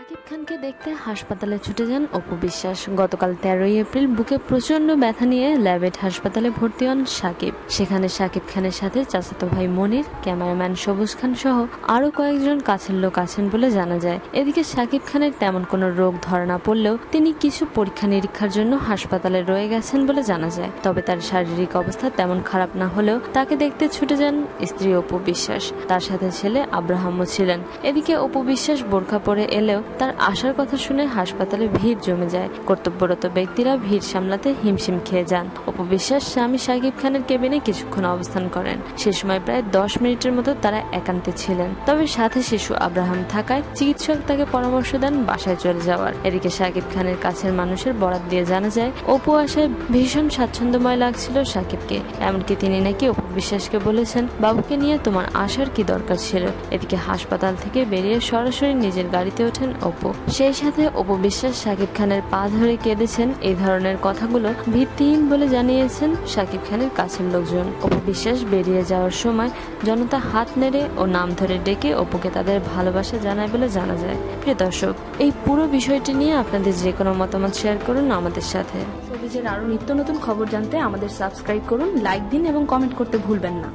শাকিব খানকে দেখতে হাসপাতালে ছুটে যান অপু বিশ্বাস। গতকাল 13ই এপ্রিল বুকে প্রচন্ড ব্যথা নিয়ে ল্যাবেট হাসপাতালে ভর্তি হন শাকিব। সেখানে শাকিব খানের সাথে চাচাতো ভাই মনির, ক্যামেরাম্যান সবুজ খান সহ আরো কয়েকজন কাছের লোক আছেন বলে জানা যায়। এদিকে শাকিব খানের তেমন কোনো রোগ ধরা না পড়লেও তিনি কিছু পরীক্ষা নিরীক্ষার জন্য হাসপাতালে রয়ে গেছেন বলে জানা যায়। তবে তার শারীরিক অবস্থা তেমন খারাপ না হলেও তাকে দেখতে ছুটে যান স্ত্রী অপু বিশ্বাস। তার সাথে ছেলে আব্রাহামও ছিলেন। এদিকে অপু বিশ্বাস বোরখা পরে এলেও তার আসার কথা শুনে হাসপাতালে ভিড় জমে যায়। কর্তব্যরত ব্যক্তিরা ভিড় সামলাতে হিমশিম খেয়ে যান। অপু বিশ্বাস স্বামী শাকিব খানের কেবিনে কিছুক্ষণ অবস্থান করেন। সে সময় প্রায় 10 মিনিটের মতো তারা একান্তে ছিলেন। তবে সাথে শিশু আব্রাহাম থাকায় চিকিৎসক তাকে পরামর্শ দেন বাসায় চলে যাওয়ার। এদিকে শাকিব খানের কাছের মানুষের বরাত দিয়ে জানা যায়, অপু আসায় ভীষণ স্বাচ্ছন্দ্যময় লাগছিল শাকিবকে। এমনকি তিনি নাকি অপু বিশ্বাসকে বলেছেন, বাবুকে নিয়ে তোমার আসার কি দরকার ছিল। এদিকে হাসপাতাল থেকে বেরিয়ে সরাসরি নিজের গাড়িতে ওঠেন অপু। সেই সাথে অপু বিশ্বাস শাকিব খানের পা ধরে কেঁদেছেন। এই ধরনের কথাগুলো ভিত্তিহীন বলে জানিয়েছেন শাকিব খানের কাছের লোকজন। অপু বিশ্বাস বেরিয়ে যাওয়ার সময় জনতা হাত নেড়ে ও নাম ধরে ডেকে অপুকে তাদের ভালোবাসা জানায় বলে জানা যায়। প্রিয় দর্শক, এই পুরো বিষয়টি নিয়ে আপনাদের যে কোনো মতামত শেয়ার করুন আমাদের সাথে। শোবিজের আরো নিত্য নতুন খবর জানতে আমাদের সাবস্ক্রাইব করুন, লাইক দিন এবং কমেন্ট করতে ভুলবেন না।